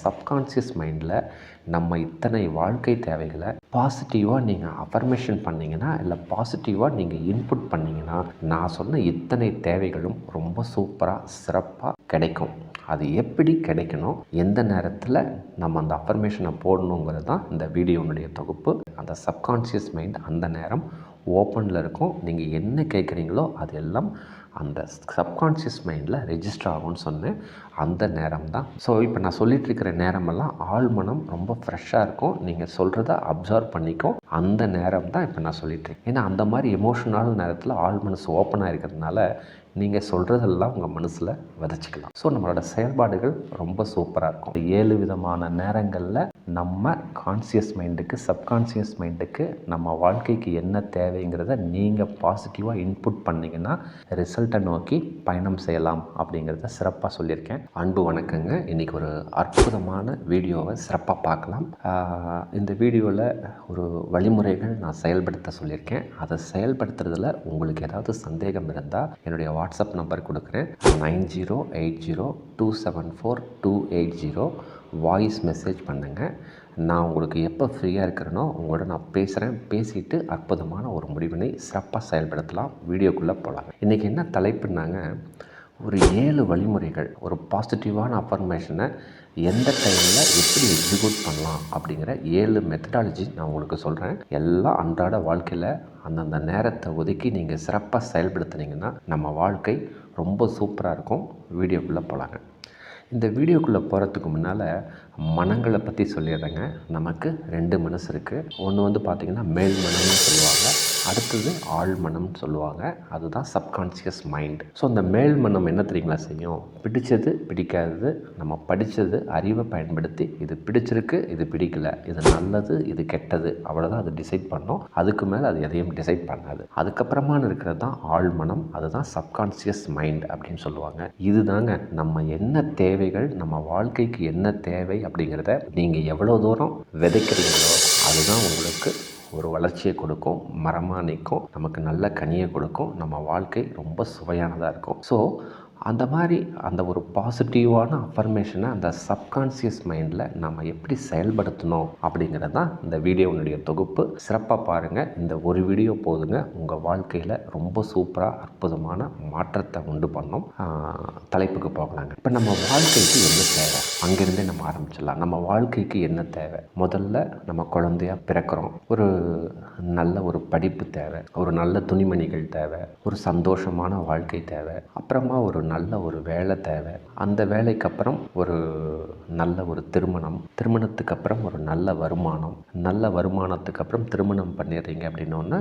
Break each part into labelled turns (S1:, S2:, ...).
S1: Subconscious மைண்டில் நம்ம இத்தனை வாழ்க்கை தேவைகளை பாசிட்டிவாக நீங்கள் அஃபர்மேஷன் பண்ணிங்கன்னா, இல்லை பாசிட்டிவாக நீங்கள் இன்புட் பண்ணிங்கன்னா, நான் சொன்ன இத்தனை தேவைகளும் ரொம்ப சூப்பராக சிறப்பாக கிடைக்கும். அது எப்படி கிடைக்கணும், எந்த நேரத்தில் நம்ம அந்த அஃபர்மேஷனை போடணுங்கிறது தான் இந்த வீடியோனுடைய தொகுப்பு. அந்த சப்கான்ஷியஸ் மைண்ட் அந்த நேரம் ஓப்பனில் இருக்கும். நீங்கள் என்ன கேட்குறீங்களோ அது எல்லாம் அந்த சப்கான்ஷியஸ் மைண்டில் ரெஜிஸ்டர் ஆகும்னு சொன்னேன். அந்த நேரம் தான். ஸோ இப்போ நான் சொல்லிகிட்ருக்கிற நேரமெல்லாம் ஆழ்மனம் ரொம்ப ஃப்ரெஷ்ஷாக இருக்கும். நீங்கள் சொல்கிறத அப்சர்வ் பண்ணிக்கும். அந்த நேரம் தான் இப்போ நான் சொல்லிகிட்ருக்கேன். ஏன்னா அந்த மாதிரி எமோஷனல் நேரத்தில் ஆழ்மனசு ஓப்பனாக இருக்கிறதுனால நீங்கள் சொல்கிறதெல்லாம் உங்கள் மனசில் விதைச்சிக்கலாம். ஸோ நம்மளோட செயல்பாடுகள் ரொம்ப சூப்பராக இருக்கும். 7 விதமான நேரங்களில் நம்ம கான்சியஸ் மைண்டுக்கு, சப்கான்ஷியஸ் மைண்டுக்கு நம்ம வாழ்க்கைக்கு என்ன தேவைங்கிறத நீங்கள் பாசிட்டிவாக இன்புட் பண்ணிங்கன்னா ரிசல்ட்டை நோக்கி பயணம் செய்யலாம் அப்படிங்கிறத சிறப்பாக சொல்லியிருக்கேன். அன்பு வணக்கங்க. இன்றைக்கி ஒரு அற்புதமான வீடியோவை சிறப்பாக பார்க்கலாம். இந்த வீடியோவில் ஒரு வழிமுறைகள் நான் செயல்படுத்த சொல்லியிருக்கேன். அதை செயல்படுத்துறதுல உங்களுக்கு ஏதாவது சந்தேகம் இருந்தால் என்னுடைய வாட்ஸ்அப் நம்பர் கொடுக்குறேன். 9080274280 வாய்ஸ் மெசேஜ் பண்ணுங்கள். நான் உங்களுக்கு எப்போ ஃப்ரீயாக இருக்கிறேனோ உங்களோட நான் பேசுகிறேன். பேசிட்டு அற்புதமான ஒரு முடிவினை சிறப்பாக செயல்படுத்தலாம். வீடியோக்குள்ளே போகலாம். இன்றைக்கி என்ன தலைப்புனாங்க, ஒரு 7 வழிமுறைகள், ஒரு பாசிட்டிவான அஃபர்மேஷனை எந்த டைமில் எப்படி எக்ஸிக்யூட் பண்ணலாம் அப்படிங்கிற 7 மெத்தடாலஜி நான் உங்களுக்கு சொல்கிறேன். எல்லாம் அன்றாட வாழ்க்கையில் அந்தந்த நேரத்தை ஒதுக்கி நீங்கள் சிறப்பாக செயல்படுத்துனீங்கன்னா நம்ம வாழ்க்கை ரொம்ப சூப்பராக இருக்கும். வீடியோக்குள்ளே போகலாங்க. இந்த வீடியோக்குள்ளே போகிறதுக்கு முன்னால் மனங்களை பற்றி சொல்லிடுறேங்க. நமக்கு 2 மனசு இருக்குது. ஒன்று பார்த்திங்கன்னா மேல் மனம்னு சொல்லுவாங்க, அடுத்தது ஆழ் மனம்னு சொல்லுவாங்க. அதுதான் சப்கான்ஷியஸ் மைண்ட். ஸோ அந்த மேல் மனம் என்ன தெரியுங்களா செய்யும், பிடிச்சது பிடிக்காதது, நம்ம படித்தது அறிவை பயன்படுத்தி இது பிடிச்சிருக்கு, இது பிடிக்கல, இது நல்லது, இது கெட்டது, அவ்வளோதான் அது டிசைட் பண்ணோம். அதுக்கு மேலே அது எதையும் டிசைட் பண்ணாது. அதுக்கப்புறமா இருக்கிறது தான் ஆழ் மனம். அதுதான் சப்கான்ஷியஸ் மைண்ட் அப்படின்னு சொல்லுவாங்க. இதுதாங்க நம்ம என்ன தேவைகள், நம்ம வாழ்க்கைக்கு என்ன தேவை அப்படிங்கிறத நீங்கள் எவ்வளோ தூரம் விதைக்கிறீங்களோ அதுதான் உங்களுக்கு ஒரு வளர்ச்சியை கொடுக்கும், மரமாக நிற்கும், நமக்கு நல்ல கனியை கொடுக்கும், நம்ம வாழ்க்கை ரொம்ப சுவையானதாக இருக்கும். ஸோ அந்த மாதிரி அந்த ஒரு பாசிட்டிவான அஃபர்மேஷனை அந்த சப்கான்ஷியஸ் மைண்டில் நம்ம எப்படி செயல்படுத்தணும் அப்படிங்கிறது தான் இந்த வீடியோனுடைய தொகுப்பு. சிறப்பாக பாருங்கள். இந்த ஒரு வீடியோ போதுங்க, உங்கள் வாழ்க்கையில் ரொம்ப சூப்பராக அற்புதமான மாற்றத்தை உண்டு பண்ணும். தலைப்புக்கு போகலாங்க. இப்போ நம்ம வாழ்க்கைக்கு என்ன தேவை, அங்கேருந்தே நம்ம ஆரம்பிச்சிடலாம். நம்ம வாழ்க்கைக்கு என்ன தேவை? முதல்ல நம்ம குழந்தையாக பிறக்கிறோம். ஒரு நல்ல ஒரு படிப்பு தேவை, ஒரு நல்ல துணிமணிகள் தேவை, ஒரு சந்தோஷமான வாழ்க்கை தேவை, அப்புறமா ஒரு நல்ல ஒரு வேலை தேவை, அந்த வேலைக்கு அப்புறம் ஒரு நல்ல ஒரு திருமணத்துக்கு அப்புறம் ஒரு நல்ல வருமானம், நல்ல வருமானத்துக்கு அப்புறம் திருமணம் பண்ணிடுறீங்க அப்படின்னோன்னா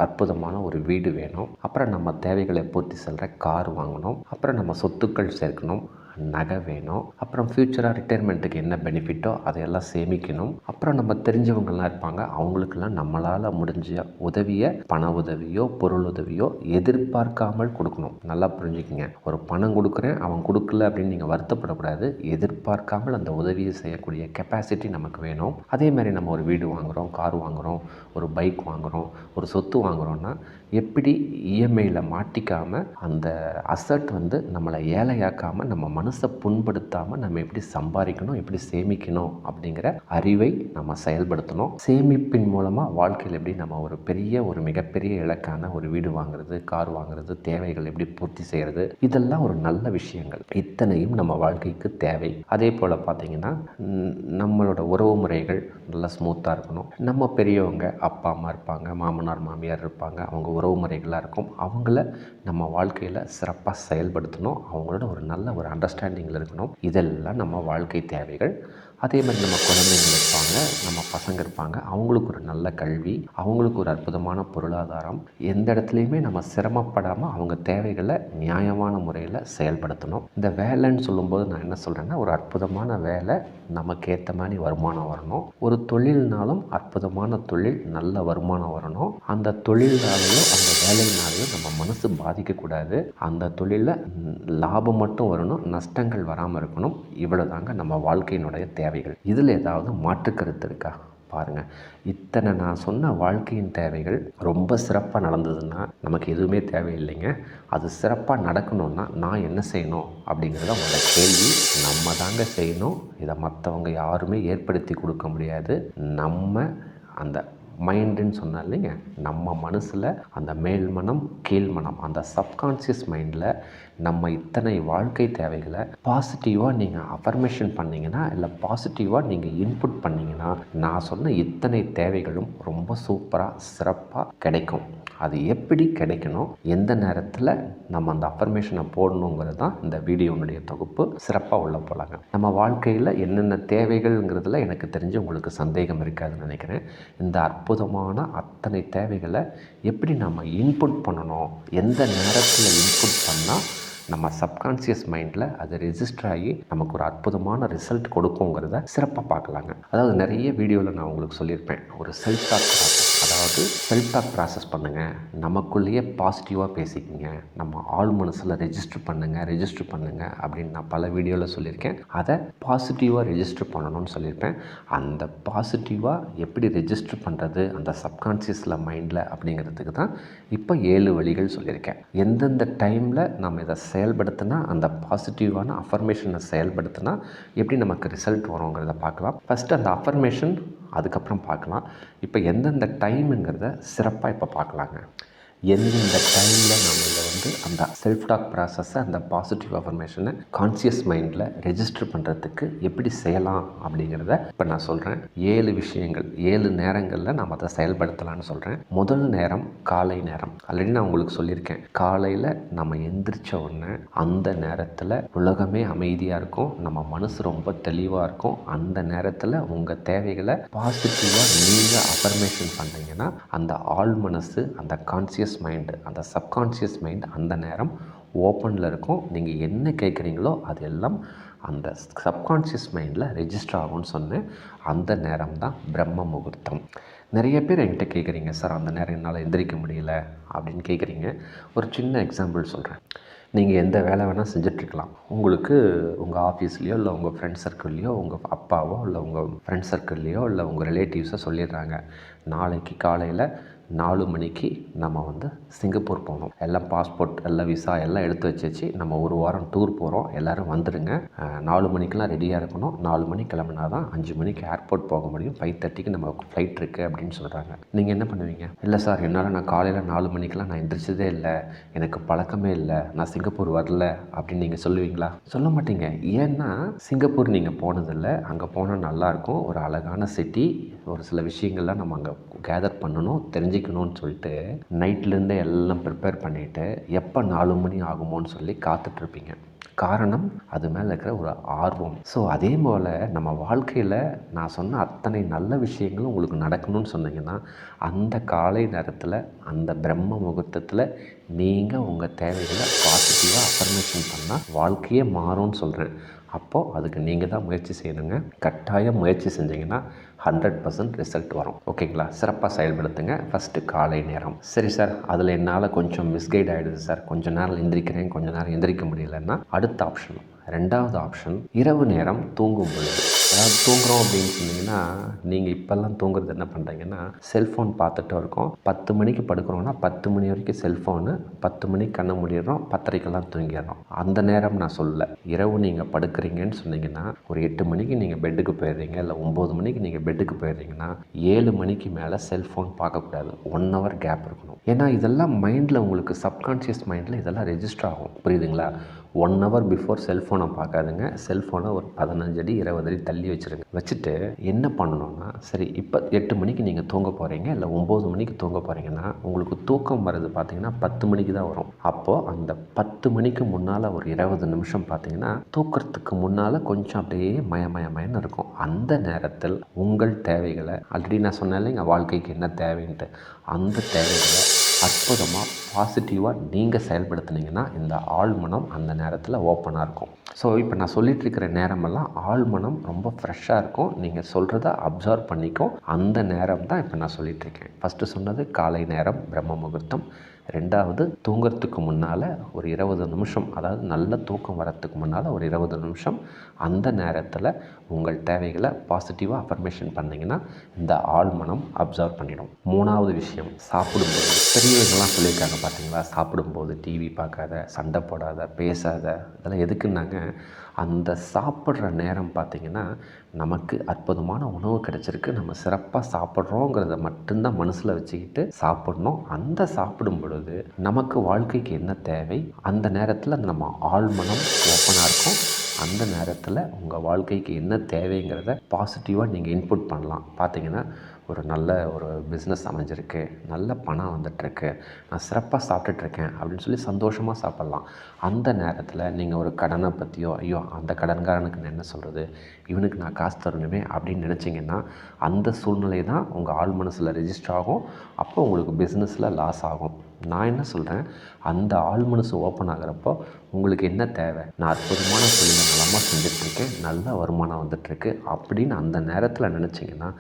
S1: அற்புதமான ஒரு வீடு வேணும், அப்புறம் நம்ம தேவைகளை பூர்த்தி செல்கிற கார் வாங்கணும், அப்புறம் நம்ம சொத்துக்கள் சேர்க்கணும், நகை வேணும், அப்புறம் ஃப்யூச்சராக ரிட்டைர்மெண்ட்டுக்கு என்ன பெனிஃபிட்டோ அதையெல்லாம் சேமிக்கணும், அப்புறம் நம்ம தெரிஞ்சவங்கள்லாம் இருப்பாங்க, அவங்களுக்கெல்லாம் நம்மளால் முடிஞ்ச உதவியை, பண உதவியோ பொருள் உதவியோ எதிர்பார்க்காமல் கொடுக்கணும். நல்லா புரிஞ்சுக்கிங்க. ஒரு பணம் கொடுக்குறேன் அவன் கொடுக்கல அப்படின்னு நீங்கள் வருத்தப்படக்கூடாது. எதிர்பார்க்காமல் அந்த உதவியை செய்யக்கூடிய கெப்பாசிட்டி நமக்கு வேணும். அதே மாதிரி நம்ம ஒரு வீடு வாங்குகிறோம், கார் வாங்குகிறோம், ஒரு பைக் வாங்குகிறோம், ஒரு சொத்து வாங்குகிறோன்னா எப்படி இஎம்ஐயில் மாட்டிக்காமல் அந்த அசட் நம்மளை ஏழையாக்காமல், நம்ம மனசை புண்படுத்தாமல் நம்ம எப்படி சம்பாதிக்கணும், எப்படி சேமிக்கணும் அப்படிங்கிற அறிவை நம்ம செயல்படுத்தணும். சேமிப்பின் மூலமாக வாழ்க்கையில் எப்படி நம்ம ஒரு மிகப்பெரிய இலக்கான ஒரு வீடு வாங்குறது, கார் வாங்குறது, தேவைகள் எப்படி பூர்த்தி செய்கிறது, இதெல்லாம் ஒரு நல்ல விஷயங்கள். இத்தனையும் நம்ம வாழ்க்கைக்கு தேவை. அதே போல் பார்த்திங்கன்னா நம்மளோட உறவு முறைகள் நல்லா ஸ்மூத்தாக இருக்கணும். நம்ம பெரியவங்க அப்பா அம்மா இருப்பாங்க, மாமனார் மாமியார் இருப்பாங்க, அவங்க உறவு முறைகளாக இருக்கும். அவங்கள நம்ம வாழ்க்கையில் சிறப்பாக செயல்படுத்தணும். அவங்களோட ஒரு நல்ல ஒரு அண்டர்ஸ்டாண்டிங்கில் இருக்கணும். இதெல்லாம் நம்ம வாழ்க்கை தேவைகள். அதே மாதிரி நம்ம குழந்தைங்கள் இருப்பாங்க, நம்ம பசங்க இருப்பாங்க, அவங்களுக்கு ஒரு நல்ல கல்வி, அவங்களுக்கு ஒரு அற்புதமான பொருளாதாரம். எந்த இடத்துலையுமே நம்ம சிரமப்படாமல் அவங்க தேவைகளை நியாயமான முறையில் செயல்படுத்தணும். இந்த வேலைன்னு சொல்லும்போது நான் என்ன சொல்கிறேன்னா, ஒரு அற்புதமான வேலை, நமக்கு ஏற்ற மாதிரி வருமானம் வரணும். ஒரு தொழில்னாலும் அற்புதமான தொழில், நல்ல வருமானம் வரணும். அந்த தொழில்னாலையும் அந்த வேலையினாலையும் நம்ம மனசு பாதிக்கக்கூடாது. அந்த தொழிலில் லாபம் மட்டும் வரணும், நஷ்டங்கள் வராமல் இருக்கணும். இவ்வளோ தாங்க நம்ம வாழ்க்கையினுடைய தேவைகள். இதில் ஏதாவது மாற்று கருத்து இருக்கா? பாருங்கள். இத்தனை நான் சொன்ன வாழ்க்கையின் தேவைகள் ரொம்ப சிறப்பாக நடந்ததுன்னா நமக்கு எதுவுமே தேவையில்லைங்க. அது சிறப்பாக நடக்கணும்னா நான் என்ன செய்யணும் அப்படிங்கிறத உங்களோட கேள்வி. நம்ம தாங்க செய்யணும். இதை மற்றவங்க யாருமே ஏற்படுத்தி கொடுக்க முடியாது. நம்ம அந்த மைண்டுன்னு சொன்னால் இல்லைங்க, நம்ம மனசில் அந்த மேல்மனம் கீழ்மனம் அந்த சப்கான்ஷியஸ் மைண்டில் நம்ம இத்தனை வாழ்க்கை தேவைகளை பாசிட்டிவாக நீங்கள் அஃபர்மேஷன் பண்ணிங்கன்னா, இல்லை பாசிட்டிவாக நீங்கள் இன்புட் பண்ணிங்கன்னா, நான் சொன்ன இத்தனை தேவைகளும் ரொம்ப சூப்பராக சிறப்பாக கிடைக்கும். அது எப்படி கிடைக்கணும், எந்த நேரத்தில் நம்ம அந்த அஃபர்மேஷனை போடணுங்கிறது தான் இந்த வீடியோனுடைய தொகுப்பு. சிறப்பாக உள்ள போகலாங்க. நம்ம வாழ்க்கையில் என்னென்ன தேவைகள்ங்கிறதுல எனக்கு தெரிஞ்சு உங்களுக்கு சந்தேகம் இருக்காதுன்னு நினைக்கிறேன். இந்த அற்புதமான அத்தனை தேவைகளை எப்படி நம்ம இன்புட் பண்ணணும், எந்த நேரத்தில் இன்புட் பண்ணால் நம்ம சப்கான்ஷியஸ் மைண்டில் அது ரெஜிஸ்டர் ஆகி நமக்கு ஒரு அற்புதமான ரிசல்ட் கொடுக்குங்கிறத சிறப்பாக பார்க்கலாங்க. அதாவது நிறைய வீடியோவில் நான் உங்களுக்கு சொல்லியிருப்பேன், ஒரு செல்ஃப் டாக் ப்ராசஸ். அதாவது செல்ஃப் டாக் ப்ராசஸ் பண்ணுங்கள், நமக்குள்ளேயே பாசிட்டிவாக பேசிக்கிங்க, நம்ம ஆள் மனசில் ரெஜிஸ்டர் பண்ணுங்கள் அப்படின்னு நான் பல வீடியோவில் சொல்லியிருக்கேன். அதை பாசிட்டிவாக ரெஜிஸ்டர் பண்ணணும்னு சொல்லியிருப்பேன். அந்த பாசிட்டிவாக எப்படி ரெஜிஸ்டர் பண்ணுறது அந்த சப்கான்ஷியஸில் மைண்டில் அப்படிங்கிறதுக்கு தான் இப்போ 7 வழிகள் சொல்லியிருக்கேன். எந்தெந்த டைமில் நம்ம இதை செயல்படுத்தினா, அந்த பாசிட்டிவான அஃபர்மேஷனை செயல்படுத்தினா எப்படி நமக்கு ரிசல்ட் வருங்கிறத பார்க்கலாம். ஃபஸ்ட்டு அந்த அஃபர்மேஷன் அதுக்கப்புறம் பார்க்கலாம். இப்போ எந்தெந்த டைமுங்கிறத சிறப்பாக இப்போ பார்க்கலாங்க. எந்தெந்த டைமில் நம்ம இதை அந்த செல்ஃப் டாக் ப்ராசஸை, அந்த பாசிட்டிவ் அஃபர்மேஷனை கான்சியஸ் மைண்டில் ரெஜிஸ்டர் பண்ணுறதுக்கு எப்படி செய்யலாம் அப்படிங்கிறத இப்போ நான் சொல்கிறேன். 7 விஷயங்கள், 7 நேரங்களில் நம்ம அதை செயல்படுத்தலான்னு சொல்கிறேன். முதல் நேரம் காலை நேரம். ஆல்ரெடி நான் உங்களுக்கு சொல்லியிருக்கேன், காலையில் நம்ம எந்திரிச்ச உடனே அந்த நேரத்தில் உலகமே அமைதியாக இருக்கும், நம்ம மனசு ரொம்ப தெளிவாக இருக்கும். அந்த நேரத்தில் உங்கள் தேவைகளை பாசிட்டிவாக நீங்கள் அஃபர்மேஷன் பண்ணுறீங்கன்னா, அந்த ஆழ் மனசு, அந்த கான்சியஸ் மைண்டு, அந்த சப்கான்ஷியஸ் மைண்ட் அந்த நேரம் ஓப்பனில் இருக்கும். நீங்கள் என்ன கேட்குறீங்களோ அது எல்லாம் அந்த சப்கான்ஷியஸ் மைண்டில் ரெஜிஸ்டர் ஆகும்னு சொன்னேன். அந்த நேரம் தான் பிரம்ம முகூர்த்தம். நிறைய பேர் என்கிட்ட கேட்குறீங்க, சார் அந்த நேரம் என்னால் எந்திரிக்க முடியல அப்படின்னு கேட்குறீங்க. ஒரு சின்ன எக்ஸாம்பிள் சொல்கிறேன். நீங்கள் எந்த வேலை வேணால் செஞ்சிட்ருக்கலாம். உங்களுக்கு உங்கள் ஆஃபீஸ்லேயோ இல்லை உங்கள் ஃப்ரெண்ட் சர்க்கிள்லேயோ உங்கள் அப்பாவோ இல்லை உங்கள் ஃப்ரெண்ட் சர்க்கிள்லேயோ இல்லை உங்கள் ரிலேட்டிவ்ஸோ சொல்லிடுறாங்க, நாளைக்கு காலையில் 4 மணிக்கு நம்ம சிங்கப்பூர் போகணும், எல்லாம் பாஸ்போர்ட் எல்லாம் விசா எல்லாம் எடுத்து வச்சு நம்ம ஒரு வாரம் டூர் போகிறோம், எல்லோரும் வந்துடுங்க, 4 மணிக்கெலாம் ரெடியாக இருக்கணும், 4 மணிக்கு கிளம்புனா தான் 5 மணிக்கு ஏர்போர்ட் போக முடியும், 5:30க்கு நம்ம ஃப்ளைட் இருக்குது அப்படின்னு சொல்கிறாங்க. நீங்கள் என்ன பண்ணுவீங்க? இல்லை சார், என்னால் நான் காலையில் 4 மணிக்கெலாம் நான் எந்திரிச்சதே இல்லை, எனக்கு பழக்கமே இல்லை, நான் சிங்கப்பூர் வரல அப்படின்னு நீங்கள் சொல்லுவீங்களா? சொல்ல மாட்டீங்க. ஏன்னா சிங்கப்பூர் நீங்கள் போனதில்லை. அங்கே போனால் நல்லாயிருக்கும், ஒரு அழகான சிட்டி, ஒரு சில விஷயங்கள்லாம் நம்ம அங்கே கேதர் பண்ணணும், தெரிஞ்சுக்கணும்னு சொல்லிட்டு நைட்லேருந்தே எல்லாம் ப்ரிப்பேர் பண்ணிவிட்டு எப்போ 4 மணி ஆகுமோன்னு சொல்லி காத்துட்ருப்பீங்க. காரணம், அது மேலே இருக்கிற ஒரு ஆர்வம். ஸோ அதே போல் நம்ம வாழ்க்கையில் நான் சொன்ன அத்தனை நல்ல விஷயங்களும் உங்களுக்கு நடக்கணும்னு சொன்னீங்கன்னா, அந்த காலை நேரத்தில், அந்த பிரம்ம முகூர்த்தத்தில் நீங்கள் உங்கள் தேவைகளை பாசிட்டிவாக அஃபர்மேஷன் பண்ணால் வாழ்க்கையே மாறும்னு சொல்கிறேன். அப்போது அதுக்கு நீங்கள் தான் முயற்சி செய்யணுங்க. கட்டாயம் முயற்சி செஞ்சிங்கன்னா 100% ரிசல்ட் வரும். ஓகேங்களா? சிறப்பாக செயல்படுத்துங்க. ஃபஸ்ட்டு காலை நேரம். சரி சார், அதில் என்னால் கொஞ்சம் மிஸ்கைட் ஆகிடுது சார், கொஞ்சம் நேரம் எந்திரிக்கிறேன், கொஞ்சம் நேரம் எந்திரிக்க முடியலன்னா அடுத்த ஆப்ஷன், 2வது ஆப்ஷன், இரவு நேரம் தூங்கும் பொழுது. அதாவது தூங்குறோம் அப்படின்னு சொன்னீங்கன்னா, நீங்கள் இப்போல்லாம் தூங்குறது என்ன பண்ணுறீங்கன்னா, செல்ஃபோன் பார்த்துட்டு இருக்கோம். 10 மணிக்கு படுக்கிறோன்னா 10 மணி வரைக்கும் செல்ஃபோனு, 10 மணிக்கு கண்ணை மூடிடுறோம், 10:30க்கெல்லாம் தூங்கிடுறோம். அந்த நேரம் நான் சொல்லலை. இரவு நீங்கள் படுக்கிறீங்கன்னு சொன்னீங்கன்னா, ஒரு 8 மணிக்கு நீங்கள் பெட்டுக்கு போயிடுறீங்க, இல்லை 9 மணிக்கு நீங்கள் பெட்டுக்கு போயிடுறீங்கன்னா 7 மணிக்கு மேலே செல்ஃபோன் பார்க்கக்கூடாது. 1 hour கேப் இருக்கணும். ஏன்னா இதெல்லாம் மைண்டில், உங்களுக்கு சப்கான்ஷியஸ் மைண்டில் இதெல்லாம் ரெஜிஸ்டர் ஆகும். புரியுதுங்களா? 1 hour பிஃபோர் செல்ஃபோனை பார்க்காதுங்க. செல்ஃபோனை ஒரு 15 அடி 20 அடி தள்ளி வச்சுட்டு என்ன பண்ணணும்னா, சரி இப்போ 8 மணிக்கு நீங்கள் தூங்க போகிறீங்க, இல்லை 9 மணிக்கு தூங்க போகிறீங்கன்னா, உங்களுக்கு தூக்கம் வர்றது பார்த்தீங்கன்னா 10 மணிக்கு தான் வரும். அப்போது அந்த 10 மணிக்கு முன்னால் ஒரு 20 நிமிஷம் பார்த்தீங்கன்னா, தூக்கிறதுக்கு முன்னால் கொஞ்சம் அப்படியே மயமயன்னு இருக்கும். அந்த நேரத்தில் உங்கள் தேவைகளை, ஆல்ரெடி நான் சொன்னேன் இல்லைங்க வாழ்க்கைக்கு என்ன தேவைன்ட்டு, அந்த தேவைகளை அற்புதமாக பாசிட்டிவாக நீங்கள் செயல்படுத்துனீங்கன்னா இந்த ஆழ்மனம் அந்த நேரத்தில் ஓப்பனாக இருக்கும். ஸோ இப்போ நான் சொல்லிகிட்ருக்கிற நேரமெல்லாம் ஆழ்மனம் ரொம்ப ஃப்ரெஷ்ஷாக இருக்கும். நீங்கள் சொல்கிறத அப்சர்வ் பண்ணிக்கும். அந்த நேரம் தான் இப்போ நான் சொல்லிகிட்ருக்கேன். ஃபஸ்ட்டு சொன்னது காலை நேரம் பிரம்ம முகூர்த்தம், ரெண்டாவது, தூங்குறதுக்கு முன்னால் ஒரு 20 நிமிஷம், அதாவது நல்ல தூக்கம் வரத்துக்கு முன்னால் ஒரு 20 நிமிஷம் அந்த நேரத்தில் உங்கள் தேவைகளை பாசிட்டிவாக அஃபர்மேஷன் பண்ணிங்கன்னா இந்த ஆழ்மனம் அப்சர்வ் பண்ணிடும். 3வது விஷயம், சாப்பிடும்போது பெரியவங்கள்லாம் சொல்லியிருக்காங்க பார்த்தீங்களா, சாப்பிடும்போது டிவி பார்க்காத, சண்டை போடாத, பேசாத. இதெல்லாம் எதுக்குன்னாங்க, அந்த சாப்பிட்ற நேரம் பார்த்திங்கன்னா நமக்கு அற்புதமான உணவு கிடச்சிருக்கு, நம்ம சிறப்பாக சாப்பிட்றோங்கிறத மட்டும்தான் மனசில் வச்சுக்கிட்டு சாப்பிட்ணும். அந்த சாப்பிடும் பொழுது நமக்கு வாழ்க்கைக்கு என்ன தேவை, அந்த நேரத்தில் நம்ம ஆழ்மனம் ஓப்பனாக இருக்கும். அந்த நேரத்தில் உங்கள் வாழ்க்கைக்கு என்ன தேவைங்கிறத பாசிட்டிவாக நீங்கள் இன்புட் பண்ணலாம். பார்த்திங்கன்னா ஒரு நல்ல ஒரு பிஸ்னஸ் அமைஞ்சிருக்கு, நல்ல பணம் வந்துட்டுருக்கு, நான் சிறப்பாக சாப்பிட்டுட்ருக்கேன் அப்படின்னு சொல்லி சந்தோஷமாக சாப்பிட்லாம். அந்த நேரத்தில் நீங்கள் ஒரு கடனை பற்றியோ, ஐயோ அந்த கடன்காரனுக்கு நான் என்ன சொல்கிறது, இவனுக்கு நான் காசு தரணுமே அப்படின்னு நினச்சிங்கன்னா அந்த சூழ்நிலை தான் உங்கள் ஆழ் மனசில் ரெஜிஸ்டர் ஆகும். அப்போ உங்களுக்கு பிஸ்னஸில் லாஸ் ஆகும். நான் என்ன சொல்கிறேன், அந்த ஆழ் மனசு ஓப்பன் ஆகிறப்போ உங்களுக்கு என்ன தேவை, நான் அற்புதமான தொழிலை நலமாக செஞ்சிட்ருக்கேன், நல்ல வருமானம் வந்துட்டுருக்கு அப்படின்னு அந்த நேரத்தில் நினச்சிங்கன்னா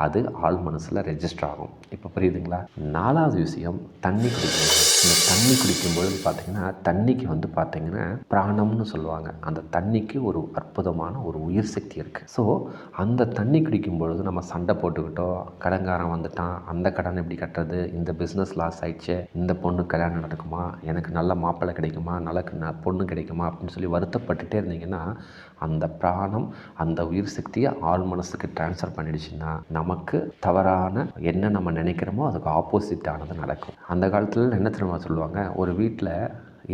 S1: அது ஆழ் மனசில் ரெஜிஸ்டர் ஆகும். இப்போ புரியுதுங்களா? 4வது விஷயம், தண்ணி குடிக்கணும். இந்த தண்ணி குடிக்கும்பொழுது பார்த்திங்கன்னா தண்ணிக்கு பார்த்திங்கன்னா பிராணம்னு சொல்லுவாங்க. அந்த தண்ணிக்கு ஒரு அற்புதமான ஒரு உயிர் சக்தி இருக்குது. ஸோ அந்த தண்ணி குடிக்கும் பொழுது நம்ம சண்டை போட்டுக்கிட்டோ, கடன்காரன் வந்துட்டான், அந்த கடன் எப்படி கட்டுறது, இந்த பிஸ்னஸ் லாஸ் ஆயிடுச்சு, இந்த பொண்ணு கல்யாணம் நடக்குமா, எனக்கு நல்ல மாப்பிள்ளை கிடைக்குமா, நல்ல பொண்ணு கிடைக்குமா அப்படின்னு சொல்லி வருத்தப்பட்டுட்டே இருந்தீங்கன்னா அந்த பிராணம் அந்த உயிர் சக்தியை ஆழ் மனசுக்கு ட்ரான்ஸ்ஃபர் பண்ணிடுச்சுன்னா நமக்கு தவறான என்ன நம்ம நினைக்கிறோமோ அதுக்கு ஆப்போசிட்டானது நடக்கும். அந்த காலத்தில் என்ன தெரியுமா சொல்லுவாங்க, ஒரு வீட்டில்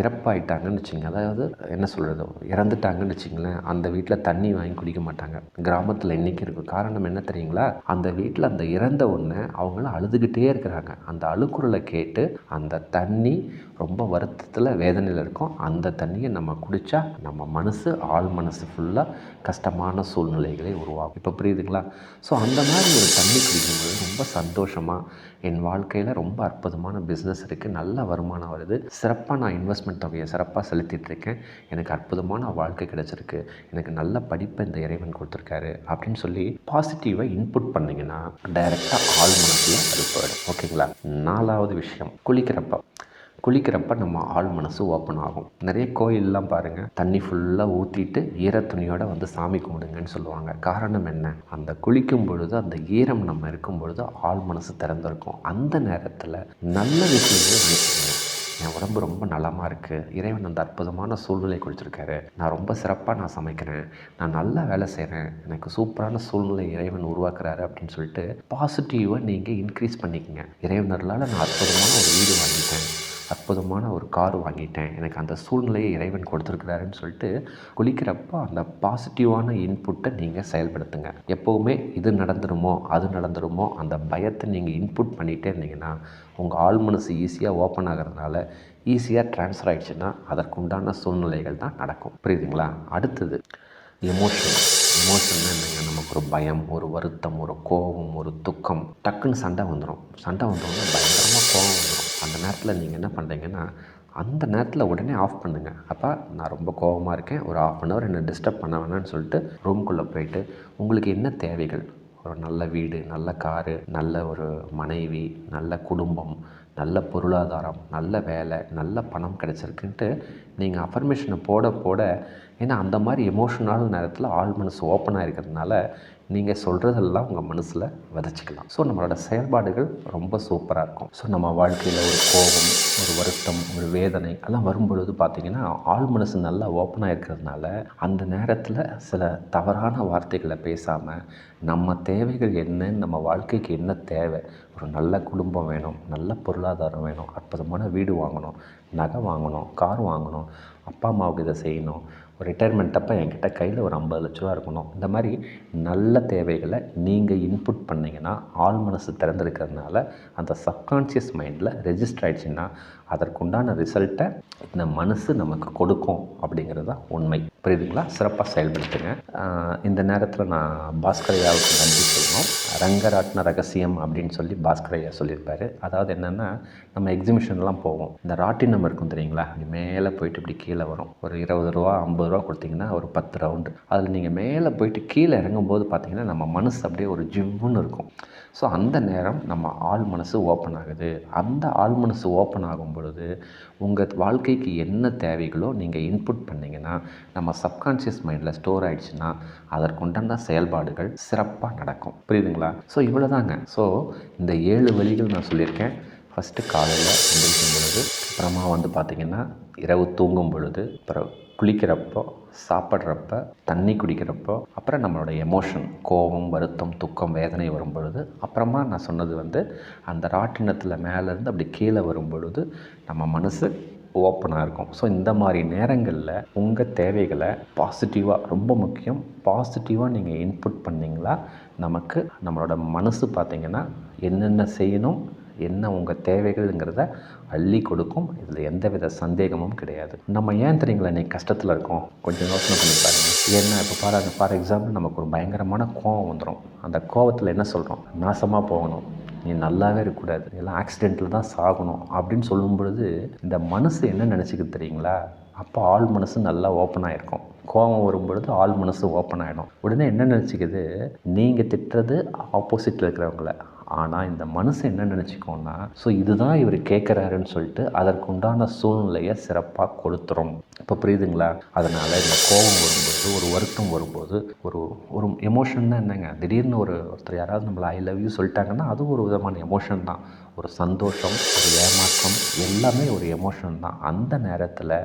S1: இறப்பாயிட்டாங்கன்னு வச்சுங்க, அதாவது என்ன சொல்கிறது, இறந்துட்டாங்கன்னு வச்சிங்களேன், அந்த வீட்டில் தண்ணி வாங்கி குடிக்க மாட்டாங்க. கிராமத்தில் இன்றைக்கி இருக்கும். காரணம் என்ன தெரியுங்களா, அந்த வீட்டில் அந்த இறந்த ஒன்று அவங்களும் அழுதுகிட்டே இருக்கிறாங்க. அந்த அழுக்குறலை கேட்டு அந்த தண்ணி ரொம்ப வருத்தத்தில் வேதனையில் இருக்கும். அந்த தண்ணியை நம்ம குடித்தா நம்ம மனசு ஆழ் மனசு ஃபுல்லாக கஷ்டமான சூழ்நிலைகளை உருவாகும். இப்போ புரியுதுங்களா? ஸோ அந்த மாதிரி ஒரு தண்ணி குடிக்கும்போது ரொம்ப சந்தோஷமாக என் வாழ்க்கையில் ரொம்ப அற்புதமான பிஸ்னஸ் இருக்குது, நல்ல வருமானம் வருது, சிறப்பாக நான் இன்வெஸ்ட்மெண்ட் தொகையை சிறப்பாக செலுத்திட்டுருக்கேன், எனக்கு அற்புதமான வாழ்க்கை கிடச்சிருக்கு, எனக்கு நல்ல படிப்பை இந்த இறைவன் கொடுத்துருக்காரு அப்படின்னு சொல்லி பாசிட்டிவாக இன்புட் பண்ணிங்கன்னா டைரெக்டாக ஆழ் மனசில் அது போயிடும். ஓகேங்களா? 4வது விஷயம், குளிக்கிறப்ப நம்ம ஆழ் மனசு ஓப்பன் ஆகும். நிறைய கோயிலெலாம் பாருங்கள், தண்ணி ஃபுல்லாக ஊற்றிட்டு ஈர துணியோடு சாமி கும்பிடுங்கன்னு சொல்லுவாங்க. காரணம் என்ன, அந்த குளிக்கும் பொழுது அந்த ஈரம் நம்ம இருக்கும் பொழுது ஆழ் மனசு திறந்திருக்கும். அந்த நேரத்தில் நல்ல விஷயங்கள் நினைச்சுக்கணும். என் உடம்பு ரொம்ப நலமாக இருக்குது, இறைவன் அந்த அற்புதமான சூழ்நிலை கொடுத்துருக்காரு, நான் ரொம்ப சிறப்பாக நான் சமைக்கிறேன், நான் நல்லா வேலை செய்கிறேன், எனக்கு சூப்பரான சூழ்நிலை இறைவன் உருவாக்குறாரு அப்படின்னு சொல்லிட்டு பாசிட்டிவாக நீங்கள் இன்க்ரீஸ் பண்ணிக்கங்க. இறைவனர்களால் நான் அற்புதமான ஒரு வீடு வாங்கிட்டேன், அற்புதமான ஒரு கார் வாங்கிட்டேன், எனக்கு அந்த சூழ்நிலையை இறைவன் கொடுத்துருக்குறாருன்னு சொல்லிட்டு குளிக்கிறப்போ அந்த பாசிட்டிவான இன்புட்டை நீங்கள் செயல்படுத்துங்க. எப்போவுமே இது நடந்துருமோ அது நடந்துருமோ அந்த பயத்தை நீங்கள் இன்புட் பண்ணிகிட்டே இருந்தீங்கன்னா உங்கள் ஆழ் மனசு ஈஸியாக ஓப்பன் ஆகிறதுனால ஈஸியாக ட்ரான்ஸ்ஃபர் ஆகிடுச்சுன்னா அதற்குண்டான சூழ்நிலைகள் தான் நடக்கும். புரியுதுங்களா? அடுத்தது எமோஷன்னா என்னங்க, நமக்கு ஒரு பயம், ஒரு வருத்தம், ஒரு கோபம், ஒரு துக்கம், டக்குன்னு சண்டை வந்தோடனே பயங்கரமாக கோபம் வந்துடும். அந்த நேரத்தில் நீங்கள் என்ன பண்ணுறீங்கன்னா அந்த நேரத்தில் உடனே ஆஃப் பண்ணுங்கள். அப்போ நான் ரொம்ப கோபமாக இருக்கேன், ஒரு 1/2 hour என்னை டிஸ்டர்ப் பண்ண வேணான்னு சொல்லிட்டு ரூம்குள்ளே போயிட்டு உங்களுக்கு என்ன தேவைகள், ஒரு நல்ல வீடு, நல்ல காரு, நல்ல ஒரு மனைவி, நல்ல குடும்பம், நல்ல பொருளாதாரம், நல்ல வேலை, நல்ல பணம் கிடச்சிருக்குன்ட்டு நீங்கள் அஃபர்மேஷனை போட ஏன்னா அந்த மாதிரி எமோஷனல் நேரத்தில் ஆழ் மனசு ஓப்பனாக இருக்கிறதுனால நீங்கள் சொல்கிறதெல்லாம் உங்கள் மனசில் விதைச்சிக்கலாம். ஸோ நம்மளோட செயல்பாடுகள் ரொம்ப சூப்பராக இருக்கும். ஸோ நம்ம வாழ்க்கையில் ஒரு கோபம், ஒரு வருத்தம், ஒரு வேதனை எல்லாம் வரும்பொழுது பார்த்திங்கன்னா ஆழ் மனசு நல்லா ஓப்பனாக இருக்கிறதுனால அந்த நேரத்தில் சில தவறான வார்த்தைகளை பேசாமல் நம்ம தேவைகள் என்னன்னு, நம்ம வாழ்க்கைக்கு என்ன தேவை, ஒரு நல்ல குடும்பம் வேணும், நல்ல பொருளாதாரம் வேணும், அற்புதமான வீடு வாங்கணும், நகை வாங்கணும், கார் வாங்கணும், அப்பா அம்மாவுக்கு இதை செய்யணும், ஒரு ரிட்டையர்மெண்ட் அப்போ என்கிட்ட கையில் ஒரு 50 லட்ச ரூபா இருக்கணும், இந்த மாதிரி நல்ல தேவைகளை நீங்கள் இன்புட் பண்ணிங்கன்னா ஆழ் மனசு திறந்திருக்கிறதுனால அந்த சப்கான்ஷியஸ் மைண்டில் ரெஜிஸ்டர் ஆகிடுச்சின்னா அதற்குண்டான ரிசல்ட்டை இந்த மனசு நமக்கு கொடுக்கும் அப்படிங்கிறது தான் உண்மை. புரியுதுங்களா? சிறப்பாக செயல்படுத்துங்க. இந்த நேரத்தில் நான் பாஸ்கரையாவுக்கு நன்றி சொல்லணும். ரங்கராட்ன ரகசியம் அப்படின்னு சொல்லி பாஸ்கரையா சொல்லியிருப்பார். அதாவது என்னென்னா, நம்ம எக்ஸிபிஷன்லாம் போவோம், இந்த ராட்டினம் இருக்கும் தெரியுங்களா, அப்படி மேலே போயிட்டு இப்படி கீழே வரும், ஒரு 20 ரூபா 50 ரூபா கொடுத்தீங்கன்னா ஒரு 10 ரவுண்டு, அதில் நீங்கள் மேலே போயிட்டு கீழே இறங்கும்போது பார்த்தீங்கன்னா நம்ம மனசு அப்படியே ஒரு ஜிவ்வுன்னு இருக்கும். ஸோ அந்த நேரம் நம்ம ஆழ் மனசு ஓப்பன் ஆகுது. அந்த ஆழ் மனசு ஓப்பன் ஆகும்போது பொழுது உங்கள் வாழ்க்கைக்கு என்ன தேவைகளோ நீங்கள் இன்புட் பண்ணிங்கன்னா நம்ம சப்கான்ஷியஸ் மைண்டில் ஸ்டோர் ஆகிடுச்சுன்னா அதற்குண்டான செயல்பாடுகள் சிறப்பாக நடக்கும். புரியுதுங்களா? ஸோ இவ்வளோ தாங்க. ஸோ இந்த 7 வழிகள் நான் சொல்லியிருக்கேன். ஃபஸ்ட்டு காலையில் எந்திரிக்கும் பொழுது, அப்புறமா பார்த்திங்கன்னா இரவு தூங்கும் பொழுது, அப்புறம் குளிக்கிறப்போ, சாப்பிட்றப்ப, தண்ணி குடிக்கிறப்போ, அப்புறம் நம்மளோட எமோஷன் கோபம், வருத்தம், துக்கம், வேதனை வரும் பொழுது, அப்புறமா நான் சொன்னது அந்த ராட்டினத்தில் மேலேருந்து அப்படி கீழே வரும் பொழுது நம்ம மனசு ஓப்பனாக இருக்கும். ஸோ இந்த மாதிரி நேரங்களில் உங்கள் தேவைகளை பாசிட்டிவாக, ரொம்ப முக்கியம், பாசிட்டிவாக நீங்கள் இன்புட் பண்ணிங்களா நமக்கு நம்மளோட மனசு பார்த்திங்கன்னா என்னென்ன செய்யணும், என்ன உங்கள் தேவைகள்ங்கிறத அள்ளி கொடுக்கும். இதில் எந்தவித சந்தேகமும் கிடையாது. நம்ம ஏன் தெரியுங்களா இன்றைக்கி கஷ்டத்தில் இருக்கோம்? கொஞ்சம் யோசனை பண்ணி பாருங்கள். ஏன்னா இப்போ ஃபார் எக்ஸாம்பிள் நமக்கு ஒரு பயங்கரமான கோவம் வந்துடும். அந்த கோவத்தில் என்ன சொல்கிறோம்? நாசமாக போகணும், நீ நல்லாவே இருக்கக்கூடாது, எல்லாம் ஆக்சிடெண்ட்டில் தான் சாகணும் அப்படின்னு சொல்லும் பொழுது இந்த மனசு என்ன நினச்சிக்கிது தெரியுங்களா? அப்போ ஆள் மனசு நல்லா ஓப்பன் ஆகிருக்கும். கோபம் வரும்பொழுது ஆள் மனசு ஓப்பன் ஆகிடும். உடனே என்ன நினச்சிக்கிது? நீங்கள் திட்டுறது ஆப்போசிட்டில் இருக்கிறவங்கள. ஆனால் இந்த மனசு என்ன நினச்சிக்கோன்னா, ஸோ இதுதான் இவர் கேட்குறாருன்னு சொல்லிட்டு அதற்குண்டான சூழ்நிலையை சிறப்பாக கொடுத்துரும். இப்போ புரியுதுங்களா? அதனால் இந்த கோபம் வரும்போது, ஒரு வருத்தம் வரும்போது, ஒரு எமோஷன்னா என்னங்க, திடீர்னு ஒருத்தர் யாராவது நம்மளை ஐ லவ் யூ சொல்லிட்டாங்கன்னா அது ஒரு விதமான எமோஷன் தான். ஒரு சந்தோஷம், ஒரு ஏமாற்றம், எல்லாமே ஒரு எமோஷன் தான். அந்த நேரத்தில்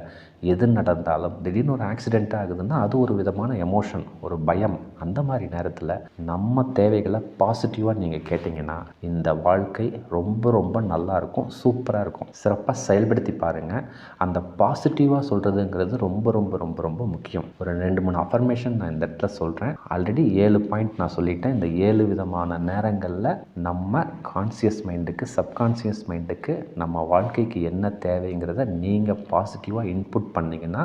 S1: எது நடந்தாலும், திடீர்னு ஒரு ஆக்சிடெண்ட் ஆகுதுன்னா அது ஒரு விதமான எமோஷன், ஒரு பயம். அந்த மாதிரி நேரத்தில் நம்ம தேவைகளை பாசிட்டிவாக நீங்கள் கேட்டிங்கன்னா இந்த வாழ்க்கை ரொம்ப ரொம்ப நல்லாயிருக்கும், சூப்பராக இருக்கும். சிறப்பாக செயல்படுத்தி பாருங்கள். அந்த பாசிட்டிவாக சொல்கிறதுங்கிறது ரொம்ப ரொம்ப ரொம்ப ரொம்ப முக்கியம். ஒரு 2-3 அஃபர்மேஷன் நான் இந்த இடத்துல சொல்கிறேன். ஆல்ரெடி 7 பாயிண்ட் நான் சொல்லிட்டேன். இந்த 7 விதமான நேரங்களில் நம்ம கான்சியஸ் மைண்டுக்கு, சப்கான்சியஸ் மைண்டுக்கு நம்ம வாழ்க்கைக்கு என்ன தேவைங்கிறத நீங்கள் பாசிட்டிவாக இன்புட் பண்ணிங்கன்னா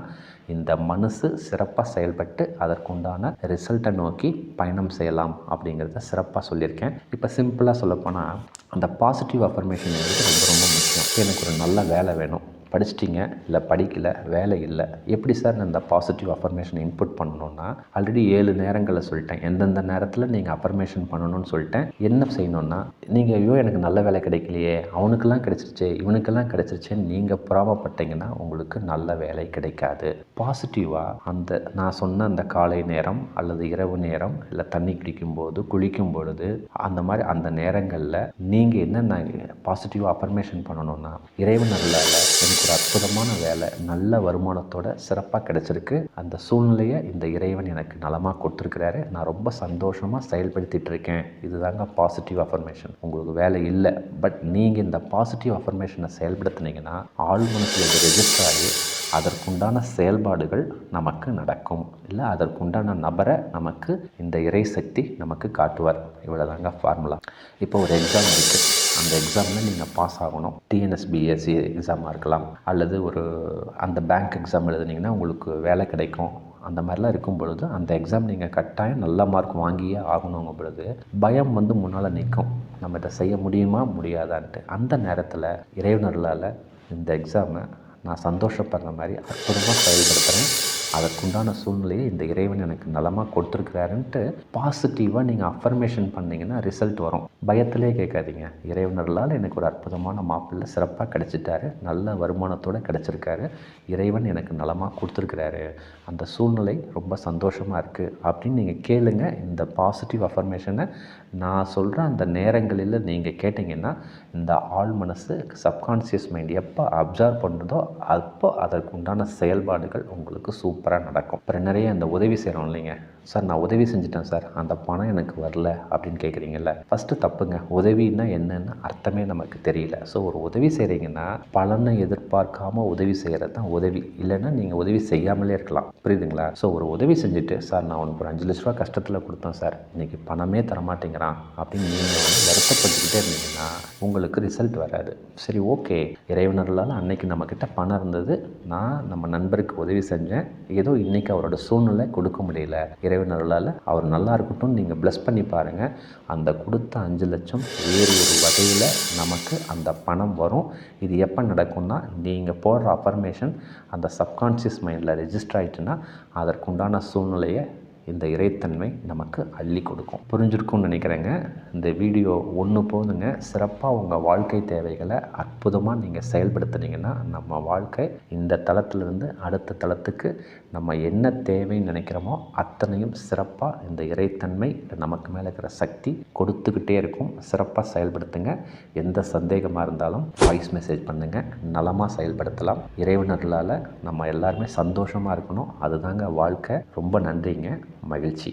S1: இந்த மனசு சிறப்பாக செயல்பட்டு அதற்குண்டான ரிசல்ட்டை நோக்கி பயணம் செய்யலாம் அப்படிங்கிறத சிறப்பாக சொல்லியிருக்கேன். இப்போ சிம்பிளாக சொல்லப்போனால் அந்த பாசிட்டிவ் அஃபர்மேஷன் ரொம்ப ரொம்ப முக்கியம். எனக்கு ஒரு நல்ல வேலை வேணும், படிச்சிட்டிங்க இல்லை படிக்கலை, வேலை இல்லை, எப்படி சார் நான் இந்த பாசிட்டிவ் அஃபர்மேஷன் இன்புட் பண்ணணுன்னா ஆல்ரெடி 7 நேரங்களில் சொல்லிட்டேன். எந்தெந்த நேரத்தில் நீங்கள் அஃபர்மேஷன் பண்ணணும்னு சொல்லிட்டேன். என்ன செய்யணுன்னா, நீங்கள் ஐயோ எனக்கு நல்ல வேலை கிடைக்கலையே, அவனுக்கெல்லாம் கிடைச்சிருச்சே, இவனுக்கெல்லாம் கிடைச்சிருச்சேன்னு நீங்கள் புறாமப்பட்டீங்கன்னா உங்களுக்கு நல்ல வேலை கிடைக்காது. பாசிட்டிவாக அந்த நான் சொன்ன அந்த காலை நேரம் அல்லது இரவு நேரம் இல்லை தண்ணி குடிக்கும்போது, குளிக்கும் பொழுது, அந்த மாதிரி அந்த நேரங்களில் நீங்கள் என்னென்ன பாசிட்டிவாக அஃபர்மேஷன் பண்ணணுன்னா, இறைவன் அருளால் எனக்கு ஒரு அற்புதமான வேலை, நல்ல வருமானத்தோட சிறப்பாக கிடச்சிருக்கு, அந்த சூழ்நிலையை இந்த இறைவன் எனக்கு நலமாக கொடுத்துருக்கிறாரு, நான் ரொம்ப சந்தோஷமாக செயல்படுத்திகிட்டு இருக்கேன். இதுதாங்க பாசிட்டிவ் அஃபர்மேஷன். உங்களுக்கு வேலை இல்லை, பட் நீங்கள் இந்த பாசிட்டிவ் அஃபர்மேஷனை செயல்படுத்தினீங்கன்னா ஆள் மனசில் இது ரெஜிஸ்டர் ஆகி அதற்குண்டான செயல்பாடுகள் நமக்கு நடக்கும். இல்லை அதற்குண்டான நபரை நமக்கு இந்த இறை சக்தி நமக்கு காட்டுவார். இவ்வளோதாங்க ஃபார்முலா. இப்போ ஒரு எக்ஸாம் இருக்குது. அந்த எக்ஸாமில் நீங்கள் பாஸ் ஆகணும். டிஎன்எஸ்பிஎஸ்சி எக்ஸாமாக இருக்கலாம், அல்லது அந்த பேங்க் எக்ஸாம் எழுதுனீங்கன்னா உங்களுக்கு வேலை கிடைக்கும். அந்த மாதிரிலாம் இருக்கும் பொழுது அந்த எக்ஸாம் நீங்கள் கட்டாயம் நல்ல மார்க் வாங்கியே ஆகணுங்க பொழுது பயம் முன்னால் நிற்கும். நம்ம இதை செய்ய முடியுமா முடியாதான்ட்டு. அந்த நேரத்தில் இறைவனர்களால் இந்த எக்ஸாமை நான் சந்தோஷப்படுற மாதிரி அற்புதமாக செயல்படுத்துகிறேன், அதற்குண்டான சூழ்நிலையை இந்த இறைவன் எனக்கு நலமாக கொடுத்துருக்கிறாருன்ட்டு பாசிட்டிவாக நீங்கள் அஃபர்மேஷன் பண்ணிங்கன்னா ரிசல்ட் வரும். பயத்திலே கேட்காதீங்க. இறைவனர்களால் எனக்கு ஒரு அற்புதமான மாப்பிள்ளை சிறப்பாக கிடச்சிட்டாரு, நல்ல வருமானத்தோடு கிடச்சிருக்காரு, இறைவன் எனக்கு நலமாக கொடுத்துருக்கிறாரு, அந்த சூழ்நிலை ரொம்ப சந்தோஷமாக இருக்குது அப்படின்னு நீங்கள் கேளுங்க. இந்த பாசிட்டிவ் அஃபர்மேஷனை நான் சொல்கிற அந்த நேரங்களில் நீங்கள் கேட்டிங்கன்னா இந்த ஆழ் மனசு, சப்கான்ஷியஸ் மைண்ட் எப்போ அப்சர்வ் பண்ணுறதோ அப்போ அதற்குண்டான செயல்பாடுகள் உங்களுக்கு சூப்பராக நடக்கும். அப்புறம் நிறைய இந்த உதவி செய்கிறோம் இல்லைங்க, சார் நான் உதவி செஞ்சுட்டேன் சார், அந்த பணம் எனக்கு வரல அப்படின்னு கேட்குறீங்கல்ல, ஃபஸ்ட்டு தப்புங்க. உதவின்னா என்னென்னு அர்த்தமே நமக்கு தெரியல. ஸோ ஒரு உதவி செய்கிறீங்கன்னா பலனை எதிர்பார்க்காம உதவி செய்கிறது தான் உதவி. இல்லைன்னா நீங்கள் உதவி செய்யாமலே இருக்கலாம். புரியுதுங்களா? ஸோ ஒரு உதவி செஞ்சுட்டு, சார் நான் உனக்கு ஒரு 5 லட்ச ரூபா கஷ்டத்தில் கொடுத்தேன் சார், இன்றைக்கி பணமே தரமாட்டேங்கிறான் அப்படின்னு நீங்கள் வருத்தப்பட்டுக்கிட்டே இருந்தீங்கன்னா உங்களுக்கு ரிசல்ட் வராது. சரி, ஓகே, இறைவனர்களால் அன்னைக்கு நம்மக்கிட்ட பணம் இருந்தது, நம்ம நண்பருக்கு உதவி செஞ்சேன், ஏதோ இன்றைக்கி அவரோட சூழ்நிலை கொடுக்க முடியல, இறைவனர்களால் அவர் நல்லா இருக்கட்டும் நீங்கள் ப்ளஸ் பண்ணி பாருங்கள், அந்த கொடுத்த 5 லட்சம் வேறு ஒரு வகையில் நமக்கு அந்த பணம் வரும். இது எப்போ நடக்கும்னா, நீங்கள் போடுற அஃபர்மேஷன் அந்த சப்கான்ஷியஸ் மைண்டில் ரெஜிஸ்டர் ஆகிட்டுன்னா அதற்குண்டான சூழ்நிலையை இந்த இறைத்தன்மை நமக்கு அள்ளி கொடுக்கும். புரிஞ்சிருக்கும்னு நினைக்கிறேங்க. இந்த வீடியோ ஒன்று போதுங்க. சிறப்பாக உங்கள் வாழ்க்கை தேவைகளை அற்புதமாக நீங்கள் செயல்படுத்துனீங்கன்னா நம்ம வாழ்க்கை இந்த தளத்திலிருந்து அடுத்த தளத்துக்கு நம்ம என்ன தேவைன்னு நினைக்கிறோமோ அத்தனையும் சிறப்பாக இந்த இறைத்தன்மை நமக்கு மேலே இருக்கிற சக்தி கொடுத்துக்கிட்டே இருக்கும். சிறப்பாக செயல்படுத்துங்க. எந்த சந்தேகமாக இருந்தாலும் வாய்ஸ் மெசேஜ் பண்ணுங்கள். நலமாக செயல்படுத்தலாம். இறைவனர்களால் நம்ம எல்லாருமே சந்தோஷமாக இருக்கணும். அதுதாங்க வாழ்க்கை. ரொம்ப நன்றிங்க. மகிழ்ச்சி.